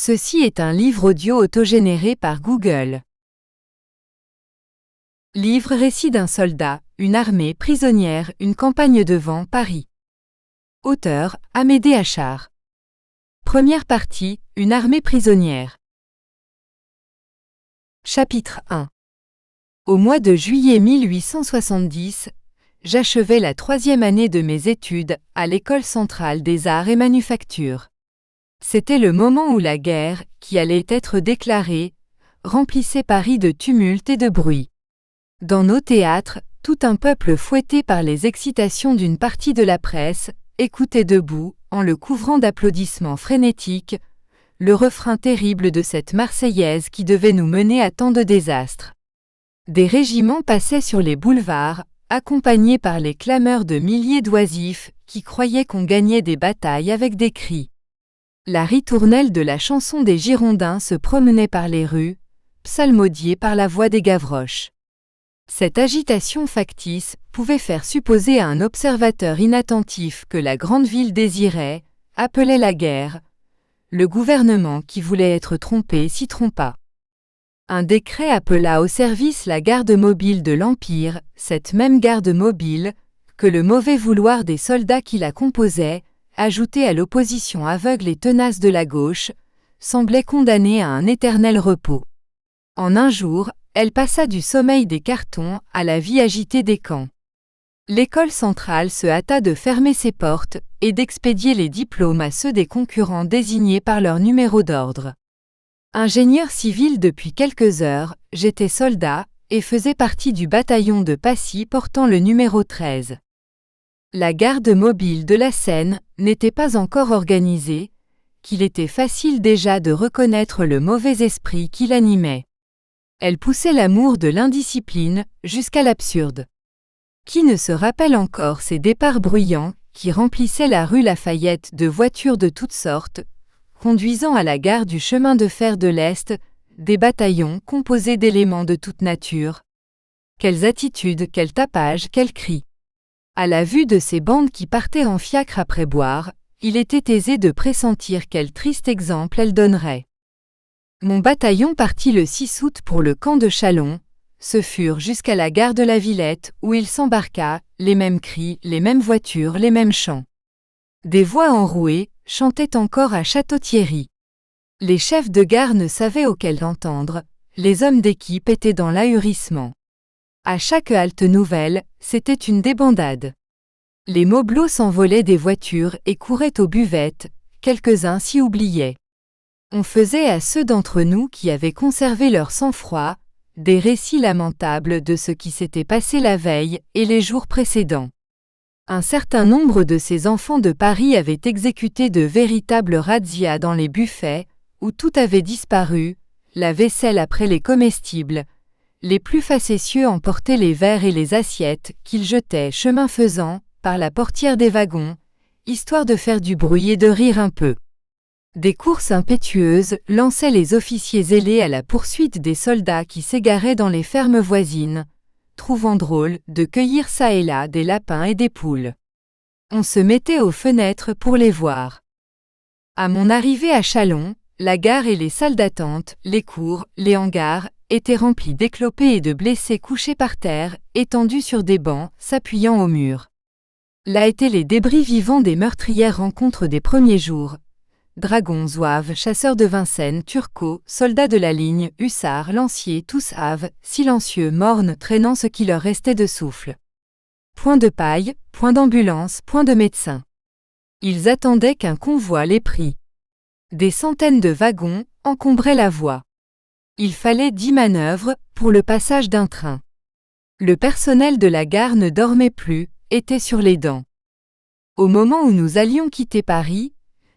Ceci est un livre audio autogénéré par Google. Livre récit d'un soldat, une armée prisonnière, une campagne de vent, Paris. Auteur, Amédée Achard. Première partie, une armée prisonnière. Chapitre 1. Au mois de juillet 1870, j'achevais la 3e année de mes études à l'École centrale des arts et manufactures. C'était le moment où la guerre, qui allait être déclarée, remplissait Paris de tumulte et de bruit. Dans nos théâtres, tout un peuple fouetté par les excitations d'une partie de la presse, écoutait debout, en le couvrant d'applaudissements frénétiques, le refrain terrible de cette Marseillaise qui devait nous mener à tant de désastres. Des régiments passaient sur les boulevards, accompagnés par les clameurs de milliers d'oisifs qui croyaient qu'on gagnait des batailles avec des cris. La ritournelle de la chanson des Girondins se promenait par les rues, psalmodiée par la voix des Gavroches. Cette agitation factice pouvait faire supposer à un observateur inattentif que la grande ville désirait, appelait la guerre. Le gouvernement qui voulait être trompé s'y trompa. Un décret appela au service la garde mobile de l'Empire, cette même garde mobile, que le mauvais vouloir des soldats qui la composaient, ajouté à l'opposition aveugle et tenace de la gauche, semblait condamnée à un éternel repos. En un jour, elle passa du sommeil des cartons à la vie agitée des camps. L'école centrale se hâta de fermer ses portes et d'expédier les diplômes à ceux des concurrents désignés par leur numéro d'ordre. Ingénieur civil depuis quelques heures, j'étais soldat et faisais partie du bataillon de Passy portant le numéro 13. La garde mobile de la Seine n'était pas encore organisée, qu'il était facile déjà de reconnaître le mauvais esprit qui l'animait. Elle poussait l'amour de l'indiscipline jusqu'à l'absurde. Qui ne se rappelle encore ces départs bruyants qui remplissaient la rue Lafayette de voitures de toutes sortes, conduisant à la gare du chemin de fer de l'Est des bataillons composés d'éléments de toute nature. Quelles attitudes, quel tapage, quels cris! À la vue de ces bandes qui partaient en fiacre après boire, il était aisé de pressentir quel triste exemple elles donneraient. Mon bataillon partit le 6 août pour le camp de Châlons. Ce furent jusqu'à la gare de la Villette où il s'embarqua, les mêmes cris, les mêmes voitures, les mêmes chants. Des voix enrouées chantaient encore à Château-Thierry. Les chefs de gare ne savaient auquel entendre, les hommes d'équipe étaient dans l'ahurissement. À chaque halte nouvelle, c'était une débandade. Les mobelots s'envolaient des voitures et couraient aux buvettes, quelques-uns s'y oubliaient. On faisait à ceux d'entre nous qui avaient conservé leur sang-froid, des récits lamentables de ce qui s'était passé la veille et les jours précédents. Un certain nombre de ces enfants de Paris avaient exécuté de véritables razzias dans les buffets, où tout avait disparu, la vaisselle après les comestibles. Les plus facétieux emportaient les verres et les assiettes qu'ils jetaient chemin faisant, par la portière des wagons, histoire de faire du bruit et de rire un peu. Des courses impétueuses lançaient les officiers zélés à la poursuite des soldats qui s'égaraient dans les fermes voisines, trouvant drôle de cueillir çà et là des lapins et des poules. On se mettait aux fenêtres pour les voir. À mon arrivée à Châlons, la gare et les salles d'attente, les cours, les hangars, étaient remplis d'éclopés et de blessés couchés par terre, étendus sur des bancs, s'appuyant au mur. Là étaient les débris vivants des meurtrières rencontres des premiers jours. Dragons, zouaves, chasseurs de Vincennes, turcos, soldats de la ligne, hussards, lanciers, tous hâves, silencieux, mornes, traînant ce qui leur restait de souffle. Point de paille, point d'ambulance, point de médecin. Ils attendaient qu'un convoi les prît. Des centaines de wagons encombraient la voie. Il fallait 10 manœuvres pour le passage d'un train. Le personnel de la gare ne dormait plus, était sur les dents. Au moment où nous allions quitter Paris,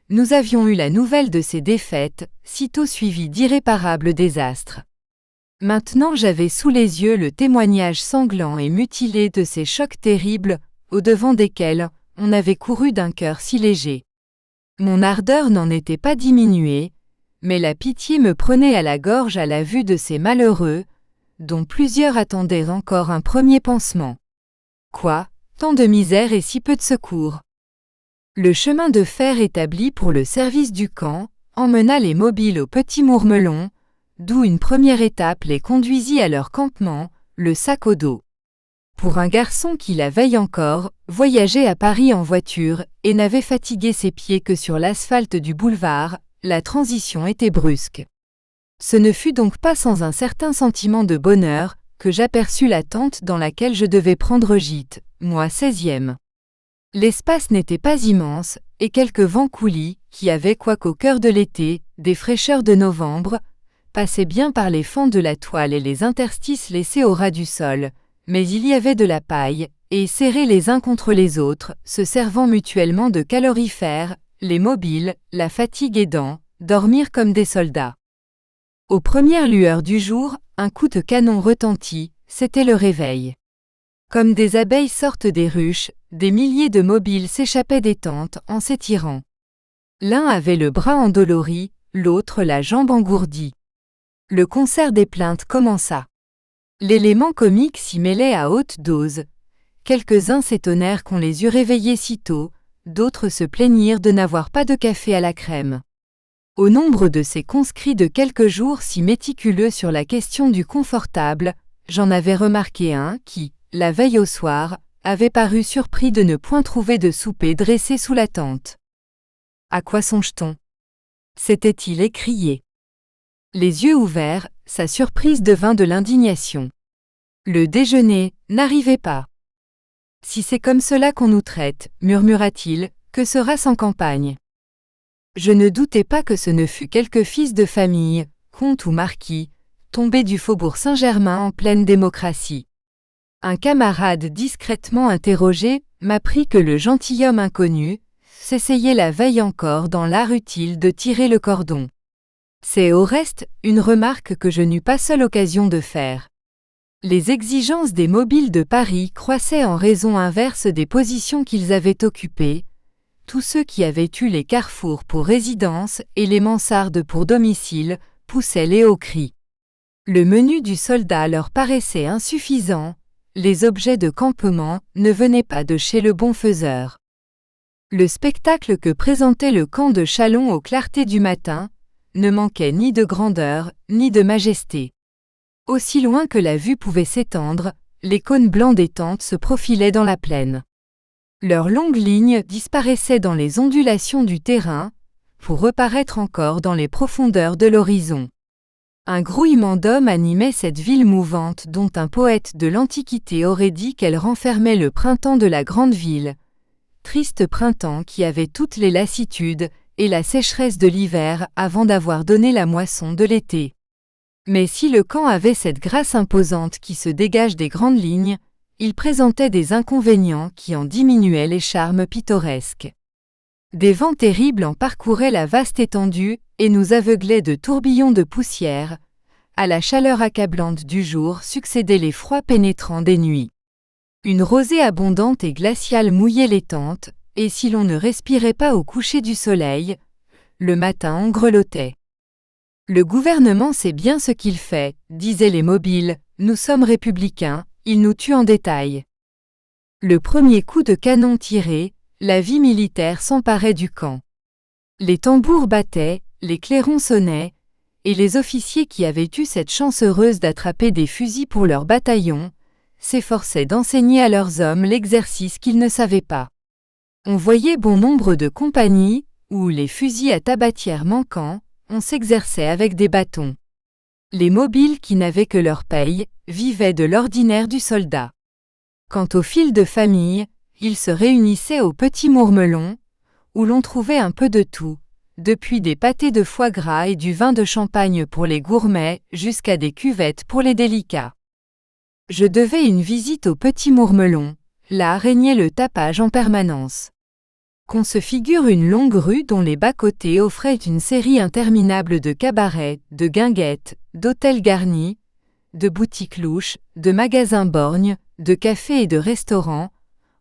nous avions eu la nouvelle de ces défaites, sitôt suivies d'irréparables désastres. Maintenant j'avais sous les yeux le témoignage sanglant et mutilé de ces chocs terribles, au-devant desquels on avait couru d'un cœur si léger. Mon ardeur n'en était pas diminuée, mais la pitié me prenait à la gorge à la vue de ces malheureux, dont plusieurs attendaient encore un premier pansement. Quoi, tant de misère et si peu de secours! Le chemin de fer établi pour le service du camp, emmena les mobiles au Petit Mourmelon, d'où une première étape les conduisit à leur campement, le sac au dos. Pour un garçon qui la veille encore, voyageait à Paris en voiture et n'avait fatigué ses pieds que sur l'asphalte du boulevard, la transition était brusque. Ce ne fut donc pas sans un certain sentiment de bonheur que j'aperçus la tente dans laquelle je devais prendre gîte, moi 16e. L'espace n'était pas immense, et quelques vents coulis, qui avaient quoiqu'au cœur de l'été, des fraîcheurs de novembre, passaient bien par les fends de la toile et les interstices laissés au ras du sol, mais il y avait de la paille, et serrés les uns contre les autres, se servant mutuellement de calorifères, les mobiles, la fatigue aidant, dormir comme des soldats. Aux premières lueurs du jour, un coup de canon retentit, c'était le réveil. Comme des abeilles sortent des ruches, des milliers de mobiles s'échappaient des tentes en s'étirant. L'un avait le bras endolori, l'autre la jambe engourdie. Le concert des plaintes commença. L'élément comique s'y mêlait à haute dose. Quelques-uns s'étonnèrent qu'on les eût réveillés si tôt, d'autres se plaignirent de n'avoir pas de café à la crème. Au nombre de ces conscrits de quelques jours si méticuleux sur la question du confortable, j'en avais remarqué un qui, la veille au soir, avait paru surpris de ne point trouver de souper dressé sous la tente. « À quoi songe-t-on » s'était-il écrié. Les yeux ouverts, sa surprise devint de l'indignation. Le déjeuner n'arrivait pas. « Si c'est comme cela qu'on nous traite, murmura-t-il, que sera-ce en campagne ?» Je ne doutais pas que ce ne fût quelque fils de famille, comte ou marquis, tombé du faubourg Saint-Germain en pleine démocratie. Un camarade discrètement interrogé m'apprit que le gentilhomme inconnu s'essayait la veille encore dans l'art utile de tirer le cordon. C'est au reste une remarque que je n'eus pas seule occasion de faire. Les exigences des mobiles de Paris croissaient en raison inverse des positions qu'ils avaient occupées. Tous ceux qui avaient eu les carrefours pour résidence et les mansardes pour domicile poussaient les hauts cris. Le menu du soldat leur paraissait insuffisant, les objets de campement ne venaient pas de chez le bon faiseur. Le spectacle que présentait le camp de Châlons aux clartés du matin ne manquait ni de grandeur ni de majesté. Aussi loin que la vue pouvait s'étendre, les cônes blancs des tentes se profilaient dans la plaine. Leurs longues lignes disparaissaient dans les ondulations du terrain, pour reparaître encore dans les profondeurs de l'horizon. Un grouillement d'hommes animait cette ville mouvante dont un poète de l'Antiquité aurait dit qu'elle renfermait le printemps de la grande ville. Triste printemps qui avait toutes les lassitudes et la sécheresse de l'hiver avant d'avoir donné la moisson de l'été. Mais si le camp avait cette grâce imposante qui se dégage des grandes lignes, il présentait des inconvénients qui en diminuaient les charmes pittoresques. Des vents terribles en parcouraient la vaste étendue et nous aveuglaient de tourbillons de poussière. À la chaleur accablante du jour succédaient les froids pénétrants des nuits. Une rosée abondante et glaciale mouillait les tentes, et si l'on ne respirait pas au coucher du soleil, le matin on grelottait. Le gouvernement sait bien ce qu'il fait, disaient les mobiles, nous sommes républicains, il nous tue en détail. Le premier coup de canon tiré, la vie militaire s'emparait du camp. Les tambours battaient, les clairons sonnaient, et les officiers qui avaient eu cette chance heureuse d'attraper des fusils pour leur bataillon, s'efforçaient d'enseigner à leurs hommes l'exercice qu'ils ne savaient pas. On voyait bon nombre de compagnies, où, les fusils à tabatière manquant, on s'exerçait avec des bâtons. Les mobiles qui n'avaient que leur paye, vivaient de l'ordinaire du soldat. Quant aux fils de famille, ils se réunissaient au Petit Mourmelon, où l'on trouvait un peu de tout, depuis des pâtés de foie gras et du vin de champagne pour les gourmets jusqu'à des cuvettes pour les délicats. Je devais une visite au Petit Mourmelon, là régnait le tapage en permanence. Qu'on se figure une longue rue dont les bas-côtés offraient une série interminable de cabarets, de guinguettes, d'hôtels garnis, de boutiques louches, de magasins borgnes, de cafés et de restaurants,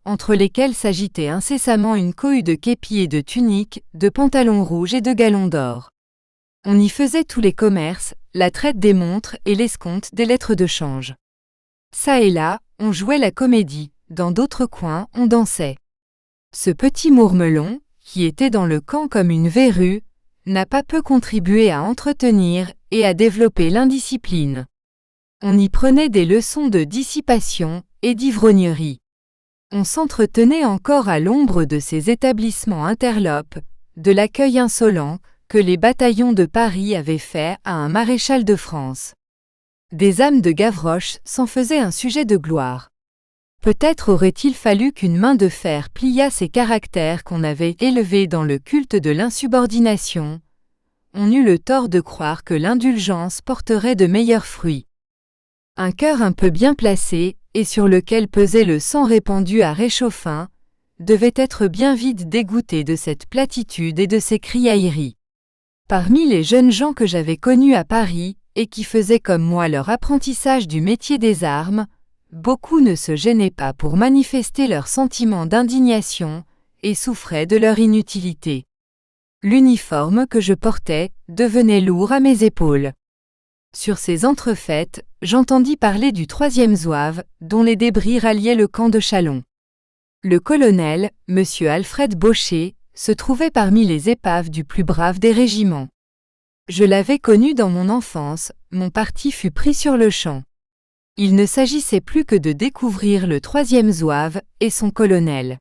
entre lesquels s'agitait incessamment une cohue de képis et de tuniques, de pantalons rouges et de galons d'or. On y faisait tous les commerces, la traite des montres et l'escompte des lettres de change. Ça et là, on jouait la comédie, dans d'autres coins, on dansait. Ce Petit Mourmelon, qui était dans le camp comme une verrue, n'a pas peu contribué à entretenir et à développer l'indiscipline. On y prenait des leçons de dissipation et d'ivrognerie. On s'entretenait encore à l'ombre de ces établissements interlopes, de l'accueil insolent que les bataillons de Paris avaient fait à un maréchal de France. Des âmes de Gavroche s'en faisaient un sujet de gloire. Peut-être aurait-il fallu qu'une main de fer pliât ces caractères qu'on avait élevés dans le culte de l'insubordination. On eut le tort de croire que l'indulgence porterait de meilleurs fruits. Un cœur un peu bien placé, et sur lequel pesait le sang répandu à réchauffin, devait être bien vite dégoûté de cette platitude et de ces criailleries. Parmi les jeunes gens que j'avais connus à Paris, et qui faisaient comme moi leur apprentissage du métier des armes, beaucoup ne se gênaient pas pour manifester leur sentiment d'indignation, et souffraient de leur inutilité. L'uniforme que je portais devenait lourd à mes épaules. Sur ces entrefaites, j'entendis parler du 3e zouave, dont les débris ralliaient le camp de Châlons. Le colonel, M. Alfred Baucher, se trouvait parmi les épaves du plus brave des régiments. Je l'avais connu dans mon enfance, mon parti fut pris sur le champ. Il ne s'agissait plus que de découvrir le 3e zouave et son colonel.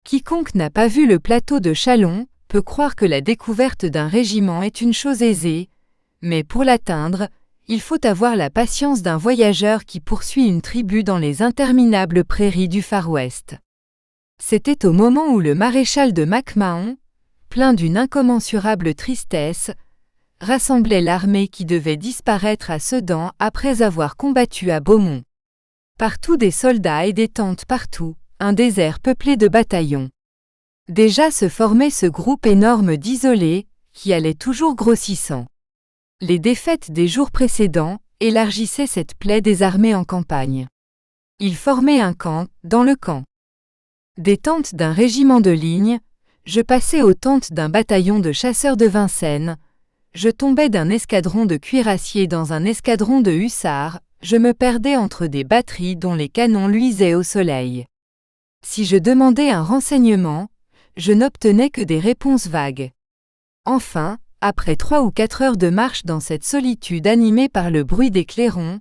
Quiconque n'a pas vu le plateau de Châlons peut croire que la découverte d'un régiment est une chose aisée, mais pour l'atteindre, il faut avoir la patience d'un voyageur qui poursuit une tribu dans les interminables prairies du Far West. C'était au moment où le maréchal de MacMahon, plein d'une incommensurable tristesse, rassemblait l'armée qui devait disparaître à Sedan après avoir combattu à Beaumont. Partout des soldats et des tentes partout, un désert peuplé de bataillons. Déjà se formait ce groupe énorme d'isolés, qui allait toujours grossissant. Les défaites des jours précédents élargissaient cette plaie des armées en campagne. Ils formaient un camp, dans le camp. Des tentes d'un régiment de ligne, je passais aux tentes d'un bataillon de chasseurs de Vincennes, je tombais d'un escadron de cuirassiers dans un escadron de hussards, je me perdais entre des batteries dont les canons luisaient au soleil. Si je demandais un renseignement, je n'obtenais que des réponses vagues. Enfin, après 3 ou 4 heures de marche dans cette solitude animée par le bruit des clairons,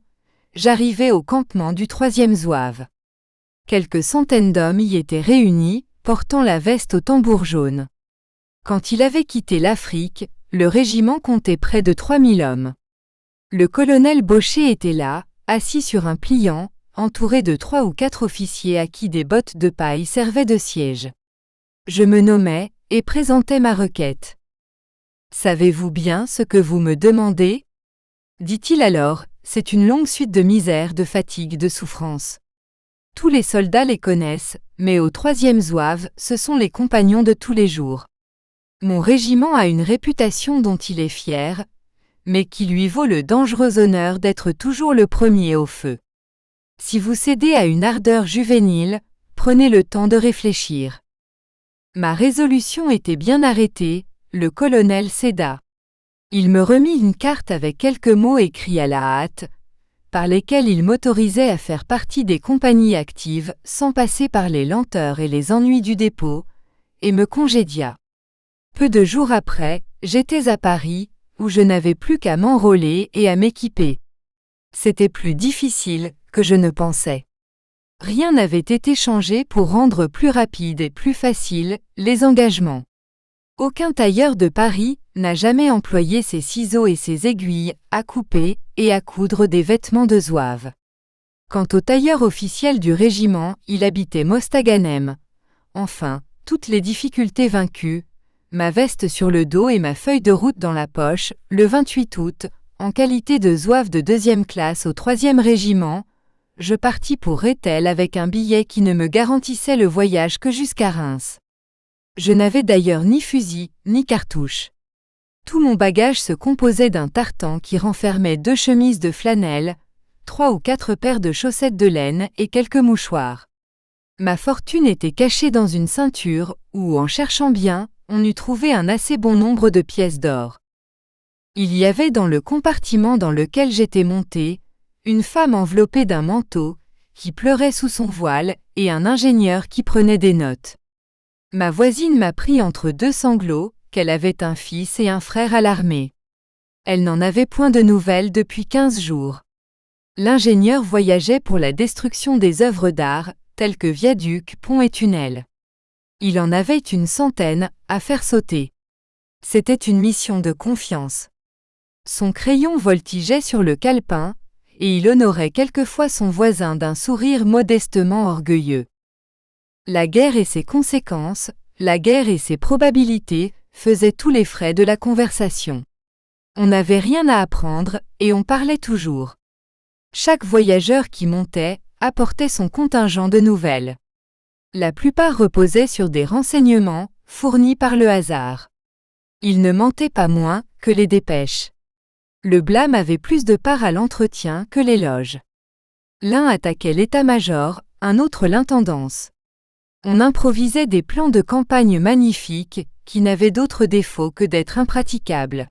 j'arrivai au campement du 3e zouave. Quelques centaines d'hommes y étaient réunis, portant la veste au tambour jaune. Quand il avait quitté l'Afrique, le régiment comptait près de 3000 hommes. Le colonel Baucher était là, assis sur un pliant, entouré de 3 ou 4 officiers à qui des bottes de paille servaient de siège. Je me nommais, et présentais ma requête. « Savez-vous bien ce que vous me demandez » dit-il alors, c'est une longue suite de misères, de fatigues, de souffrances. Tous les soldats les connaissent, mais au 3e zouave, ce sont les compagnons de tous les jours. Mon régiment a une réputation dont il est fier, mais qui lui vaut le dangereux honneur d'être toujours le premier au feu. Si vous cédez à une ardeur juvénile, prenez le temps de réfléchir. Ma résolution était bien arrêtée, le colonel céda. Il me remit une carte avec quelques mots écrits à la hâte, par lesquels il m'autorisait à faire partie des compagnies actives sans passer par les lenteurs et les ennuis du dépôt, et me congédia. Peu de jours après, j'étais à Paris, où je n'avais plus qu'à m'enrôler et à m'équiper. C'était plus difficile que je ne pensais. Rien n'avait été changé pour rendre plus rapides et plus faciles les engagements. Aucun tailleur de Paris n'a jamais employé ses ciseaux et ses aiguilles à couper et à coudre des vêtements de zouave. Quant au tailleur officiel du régiment, il habitait Mostaganem. Enfin, toutes les difficultés vaincues, ma veste sur le dos et ma feuille de route dans la poche, le 28 août, en qualité de zouave de 2e classe au 3e régiment, je partis pour Rethel avec un billet qui ne me garantissait le voyage que jusqu'à Reims. Je n'avais d'ailleurs ni fusil, ni cartouche. Tout mon bagage se composait d'un tartan qui renfermait 2 chemises de flanelle, 3 ou 4 paires de chaussettes de laine et quelques mouchoirs. Ma fortune était cachée dans une ceinture où, en cherchant bien, on eût trouvé un assez bon nombre de pièces d'or. Il y avait dans le compartiment dans lequel j'étais monté, une femme enveloppée d'un manteau, qui pleurait sous son voile, et un ingénieur qui prenait des notes. Ma voisine m'a pris entre 2 sanglots, qu'elle avait un fils et un frère à l'armée. Elle n'en avait point de nouvelles depuis 15 jours. L'ingénieur voyageait pour la destruction des œuvres d'art, telles que viaducs, ponts et tunnels. Il en avait une centaine à faire sauter. C'était une mission de confiance. Son crayon voltigeait sur le calepin, et il honorait quelquefois son voisin d'un sourire modestement orgueilleux. La guerre et ses conséquences, la guerre et ses probabilités, faisaient tous les frais de la conversation. On n'avait rien à apprendre, et on parlait toujours. Chaque voyageur qui montait apportait son contingent de nouvelles. La plupart reposaient sur des renseignements fournis par le hasard. Ils ne mentaient pas moins que les dépêches. Le blâme avait plus de part à l'entretien que l'éloge. L'un attaquait l'état-major, un autre l'intendance. On improvisait des plans de campagne magnifiques qui n'avaient d'autre défaut que d'être impraticables.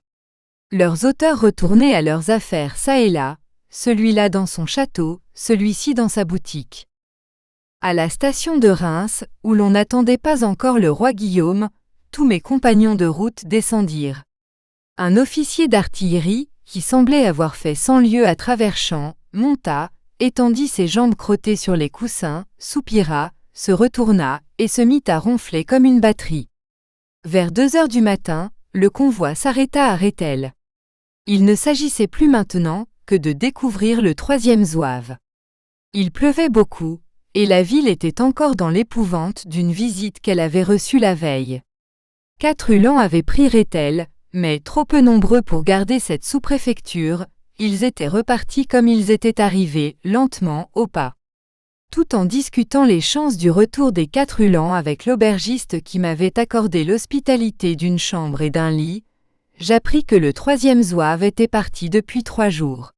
Leurs auteurs retournaient à leurs affaires çà et là, celui-là dans son château, celui-ci dans sa boutique. À la station de Reims, où l'on n'attendait pas encore le roi Guillaume, tous mes compagnons de route descendirent. Un officier d'artillerie, qui semblait avoir fait 100 lieues à travers champs, monta, étendit ses jambes crottées sur les coussins, soupira, se retourna et se mit à ronfler comme une batterie. Vers 2 heures du matin, le convoi s'arrêta à Rethel. Il ne s'agissait plus maintenant que de découvrir le 3e zouave. Il pleuvait beaucoup, et la ville était encore dans l'épouvante d'une visite qu'elle avait reçue la veille. 4 Uhlans avaient pris Rethel, mais trop peu nombreux pour garder cette sous-préfecture, ils étaient repartis comme ils étaient arrivés, lentement, au pas. Tout en discutant les chances du retour des 4 Uhlans avec l'aubergiste qui m'avait accordé l'hospitalité d'une chambre et d'un lit, j'appris que le 3e zouave était parti depuis 3 jours.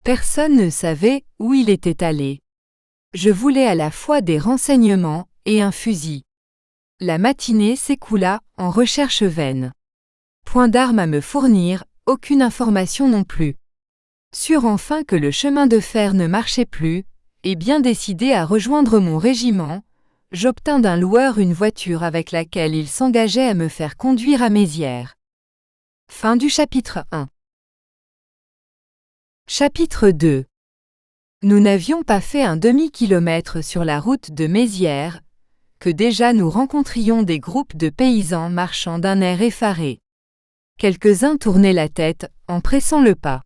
Personne ne savait où il était allé. Je voulais à la fois des renseignements et un fusil. La matinée s'écoula en recherches vaines. Point d'armes à me fournir, aucune information non plus. Sûr enfin que le chemin de fer ne marchait plus, et bien décidé à rejoindre mon régiment, j'obtins d'un loueur une voiture avec laquelle il s'engageait à me faire conduire à Mézières. Fin du chapitre 1. Chapitre 2. Nous n'avions pas fait un demi-kilomètre sur la route de Mézières, que déjà nous rencontrions des groupes de paysans marchant d'un air effaré. Quelques-uns tournaient la tête en pressant le pas.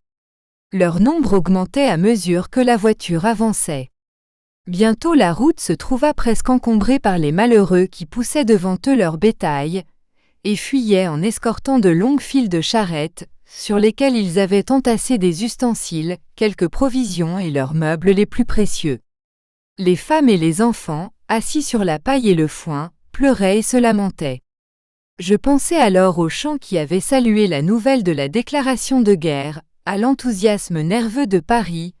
Leur nombre augmentait à mesure que la voiture avançait. Bientôt la route se trouva presque encombrée par les malheureux qui poussaient devant eux leur bétail, et fuyaient en escortant de longues files de charrettes, sur lesquelles ils avaient entassé des ustensiles, quelques provisions et leurs meubles les plus précieux. Les femmes et les enfants, assis sur la paille et le foin, pleuraient et se lamentaient. Je pensais alors aux chants qui avaient salué la nouvelle de la déclaration de guerre, à l'enthousiasme nerveux de Paris,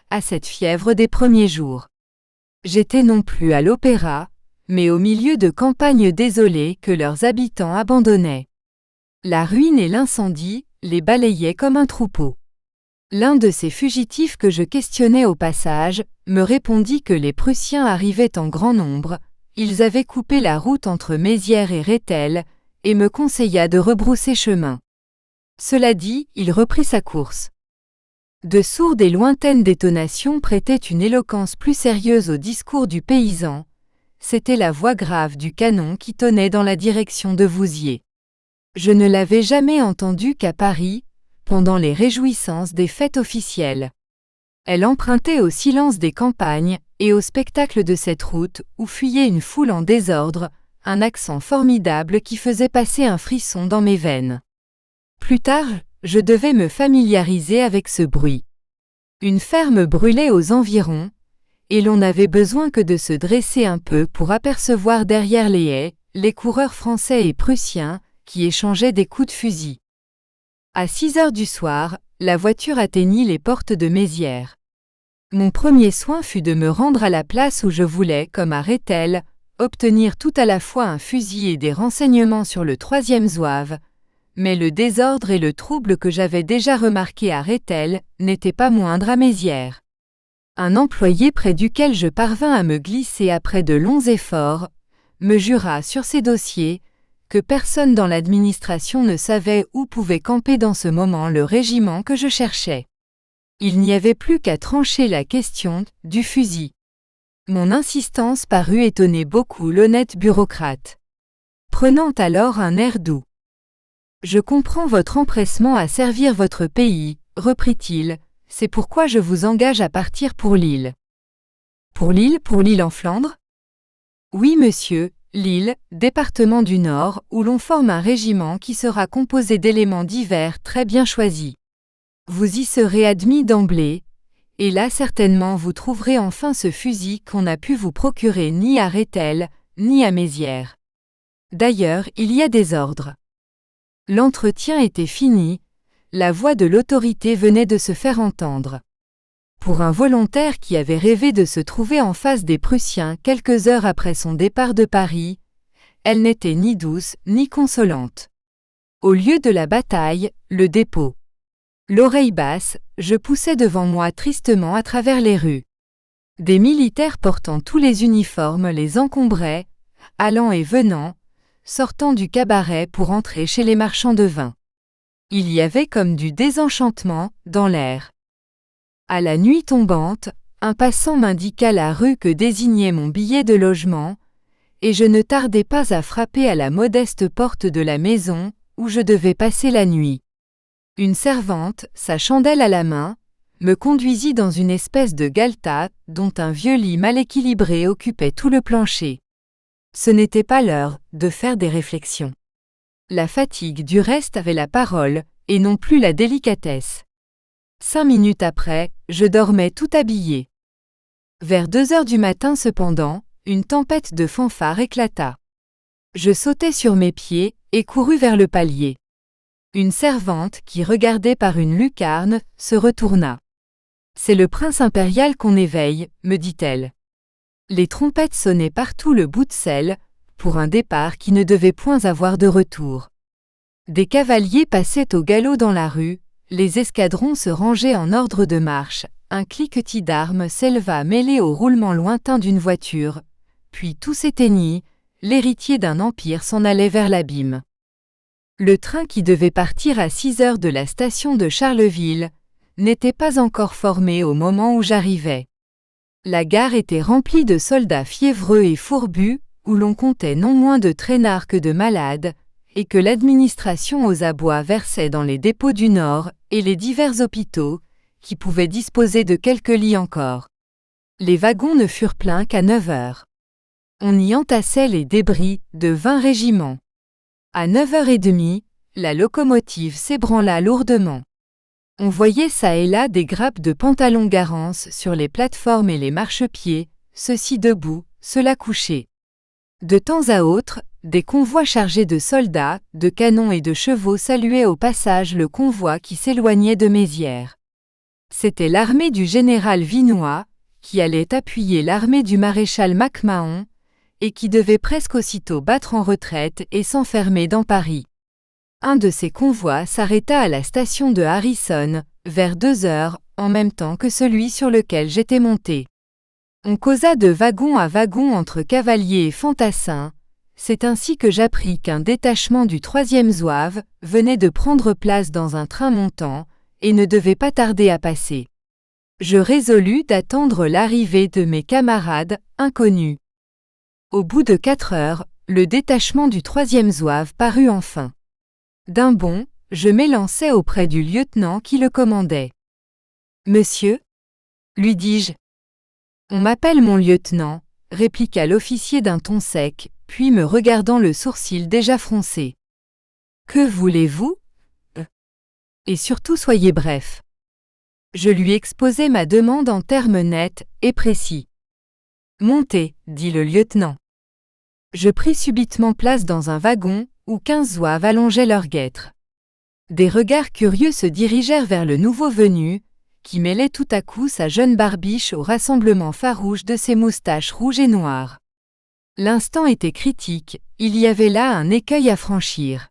à cette fièvre des premiers jours. J'étais non plus à l'opéra, mais au milieu de campagnes désolées que leurs habitants abandonnaient. La ruine et l'incendie les balayaient comme un troupeau. L'un de ces fugitifs que je questionnais au passage me répondit que les Prussiens arrivaient en grand nombre, ils avaient coupé la route entre Mézières et Rethel, et me conseilla de rebrousser chemin. Cela dit, il reprit sa course. De sourdes et lointaines détonations prêtaient une éloquence plus sérieuse au discours du paysan. C'était la voix grave du canon qui tonnait dans la direction de Vouziers. Je ne l'avais jamais entendue qu'à Paris, pendant les réjouissances des fêtes officielles. Elle empruntait au silence des campagnes et au spectacle de cette route où fuyait une foule en désordre, un accent formidable qui faisait passer un frisson dans mes veines. Plus tard, je devais me familiariser avec ce bruit. Une ferme brûlait aux environs, et l'on n'avait besoin que de se dresser un peu pour apercevoir derrière les haies les coureurs français et prussiens qui échangeaient des coups de fusil. À 6 heures du soir, la voiture atteignit les portes de Mézières. Mon premier soin fut de me rendre à la place où je voulais, comme à Rethel, obtenir tout à la fois un fusil et des renseignements sur le 3e zouave, mais le désordre et le trouble que j'avais déjà remarqué à Rethel n'étaient pas moindres à Mézières. Un employé près duquel je parvins à me glisser après de longs efforts, me jura sur ses dossiers que personne dans l'administration ne savait où pouvait camper dans ce moment le régiment que je cherchais. Il n'y avait plus qu'à trancher la question du fusil. Mon insistance parut étonner beaucoup l'honnête bureaucrate. Prenant alors un air doux. « Je comprends votre empressement à servir votre pays, reprit-il, c'est pourquoi je vous engage à partir pour Lille. » Pour Lille en Flandre ? Oui, monsieur, Lille, département du Nord, où l'on forme un régiment qui sera composé d'éléments divers très bien choisis. Vous y serez admis d'emblée, et là certainement vous trouverez enfin ce fusil qu'on n'a pu vous procurer ni à Rethel, ni à Mézières. D'ailleurs, il y a des ordres. L'entretien était fini, la voix de l'autorité venait de se faire entendre. Pour un volontaire qui avait rêvé de se trouver en face des Prussiens quelques heures après son départ de Paris, elle n'était ni douce ni consolante. Au lieu de la bataille, le dépôt. L'oreille basse, je poussais devant moi tristement à travers les rues. Des militaires portant tous les uniformes les encombraient, allant et venant, sortant du cabaret pour entrer chez les marchands de vin. Il y avait comme du désenchantement dans l'air. À la nuit tombante, un passant m'indiqua la rue que désignait mon billet de logement, et je ne tardai pas à frapper à la modeste porte de la maison où je devais passer la nuit. Une servante, sa chandelle à la main, me conduisit dans une espèce de galetas dont un vieux lit mal équilibré occupait tout le plancher. Ce n'était pas l'heure de faire des réflexions. La fatigue du reste avait la parole, et non plus la délicatesse. 5 minutes après, je dormais tout habillé. Vers 2 heures du matin cependant, une tempête de fanfares éclata. Je sautai sur mes pieds et courus vers le palier. Une servante qui regardait par une lucarne se retourna. « C'est le prince impérial qu'on éveille », me dit-elle. Les trompettes sonnaient partout le bout de selle, pour un départ qui ne devait point avoir de retour. Des cavaliers passaient au galop dans la rue, les escadrons se rangeaient en ordre de marche, un cliquetis d'armes s'éleva mêlé au roulement lointain d'une voiture, puis tout s'éteignit, l'héritier d'un empire s'en allait vers l'abîme. Le train qui devait partir à 6 heures de la station de Charleville n'était pas encore formé au moment où j'arrivais. La gare était remplie de soldats fiévreux et fourbus, où l'on comptait non moins de traînards que de malades, et que l'administration aux abois versait dans les dépôts du Nord et les divers hôpitaux, qui pouvaient disposer de quelques lits encore. Les wagons ne furent pleins qu'à 9 heures. On y entassait les débris de 20 régiments. À 9h30, la locomotive s'ébranla lourdement. On voyait çà et là des grappes de pantalons Garance sur les plateformes et les marchepieds, ceux-ci debout, ceux-là couchés. De temps à autre, des convois chargés de soldats, de canons et de chevaux saluaient au passage le convoi qui s'éloignait de Mézières. C'était l'armée du général Vinoy, qui allait appuyer l'armée du maréchal MacMahon, et qui devait presque aussitôt battre en retraite et s'enfermer dans Paris. Un de ces convois s'arrêta à la station de Harrison, vers 2 heures, en même temps que celui sur lequel j'étais monté. On causa de wagon à wagon entre cavaliers et fantassins. C'est ainsi que j'appris qu'un détachement du 3e zouave venait de prendre place dans un train montant et ne devait pas tarder à passer. Je résolus d'attendre l'arrivée de mes camarades inconnus. Au bout de 4 heures, le détachement du 3e zouave parut enfin. D'un bond, je m'élançai auprès du lieutenant qui le commandait. « Monsieur » lui dis-je. « On m'appelle mon lieutenant », répliqua l'officier d'un ton sec, puis me regardant le sourcil déjà froncé. « Que voulez-vous ? Et surtout soyez bref. » Je lui exposai ma demande en termes nets et précis. « Montez, » dit le lieutenant. Je pris subitement place dans un wagon où 15 zouaves allongeaient leurs guêtres. Des regards curieux se dirigèrent vers le nouveau venu, qui mêlait tout à coup sa jeune barbiche au rassemblement farouche de ses moustaches rouges et noires. L'instant était critique, il y avait là un écueil à franchir.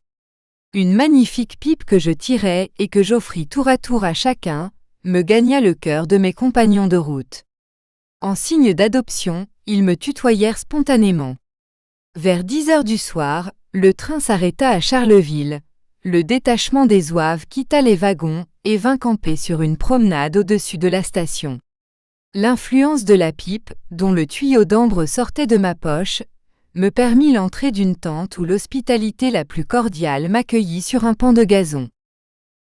Une magnifique pipe que je tirai et que j'offris tour à tour à chacun, me gagna le cœur de mes compagnons de route. En signe d'adoption, ils me tutoyèrent spontanément. Vers 10 heures du soir, le train s'arrêta à Charleville. Le détachement des zouaves quitta les wagons et vint camper sur une promenade au-dessus de la station. L'influence de la pipe, dont le tuyau d'ambre sortait de ma poche, me permit l'entrée d'une tente où l'hospitalité la plus cordiale m'accueillit sur un pan de gazon.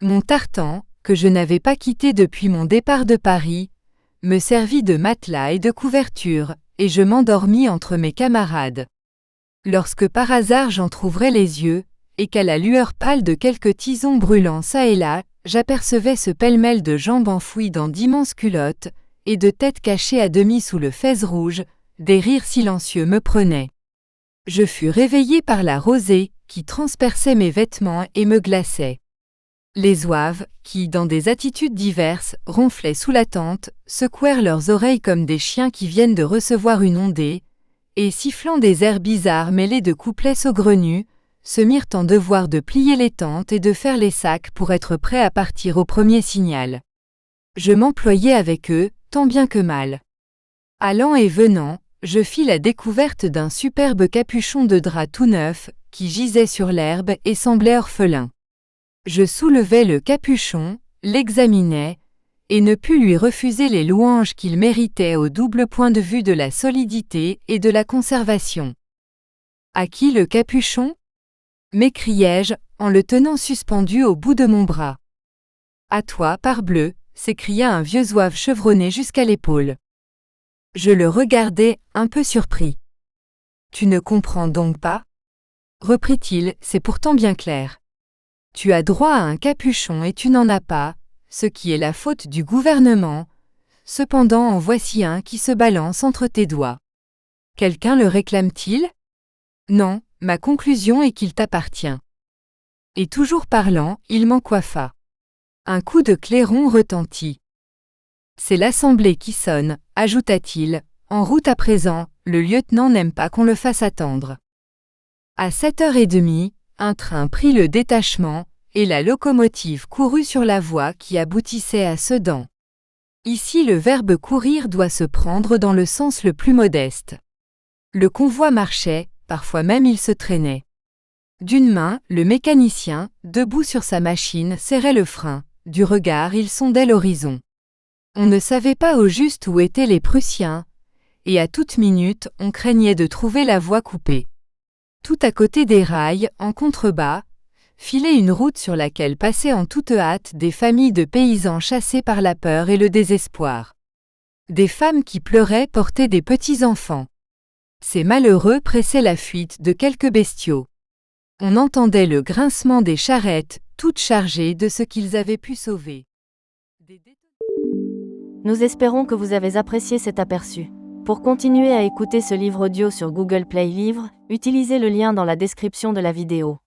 Mon tartan, que je n'avais pas quitté depuis mon départ de Paris, me servit de matelas et de couverture, et je m'endormis entre mes camarades. Lorsque par hasard j'entr'ouvrais les yeux, et qu'à la lueur pâle de quelques tisons brûlants çà et là, j'apercevais ce pêle-mêle de jambes enfouies dans d'immenses culottes, et de têtes cachées à demi sous le fez rouge, des rires silencieux me prenaient. Je fus réveillé par la rosée, qui transperçait mes vêtements et me glaçait. Les zouaves, qui, dans des attitudes diverses, ronflaient sous la tente, secouèrent leurs oreilles comme des chiens qui viennent de recevoir une ondée, et sifflant des airs bizarres mêlés de couplets saugrenus, se mirent en devoir de plier les tentes et de faire les sacs pour être prêts à partir au premier signal. Je m'employais avec eux, tant bien que mal. Allant et venant, je fis la découverte d'un superbe capuchon de drap tout neuf, qui gisait sur l'herbe et semblait orphelin. Je soulevai le capuchon, l'examinai, et ne pus lui refuser les louanges qu'il méritait au double point de vue de la solidité et de la conservation. « À qui le capuchon » m'écriai-je, en le tenant suspendu au bout de mon bras. « À toi, parbleu !» s'écria un vieux zouave chevronné jusqu'à l'épaule. Je le regardai, un peu surpris. « Tu ne comprends donc pas ?» reprit-il, c'est pourtant bien clair. Tu as droit à un capuchon et tu n'en as pas, ce qui est la faute du gouvernement. Cependant en voici un qui se balance entre tes doigts. Quelqu'un le réclame-t-il ? Non, ma conclusion est qu'il t'appartient. Et toujours parlant, il m'en coiffa. Un coup de clairon retentit. C'est l'assemblée qui sonne, ajouta-t-il, en route à présent, le lieutenant n'aime pas qu'on le fasse attendre. À 7h30, un train prit le détachement, et la locomotive courut sur la voie qui aboutissait à Sedan. Ici le verbe courir doit se prendre dans le sens le plus modeste. Le convoi marchait, parfois même il se traînait. D'une main, le mécanicien, debout sur sa machine, serrait le frein, du regard il sondait l'horizon. On ne savait pas au juste où étaient les Prussiens, et à toute minute on craignait de trouver la voie coupée. Tout à côté des rails, en contrebas, filait une route sur laquelle passaient en toute hâte des familles de paysans chassés par la peur et le désespoir. Des femmes qui pleuraient portaient des petits-enfants. Ces malheureux pressaient la fuite de quelques bestiaux. On entendait le grincement des charrettes, toutes chargées de ce qu'ils avaient pu sauver. Nous espérons que vous avez apprécié cet aperçu. Pour continuer à écouter ce livre audio sur Google Play Livres, utilisez le lien dans la description de la vidéo.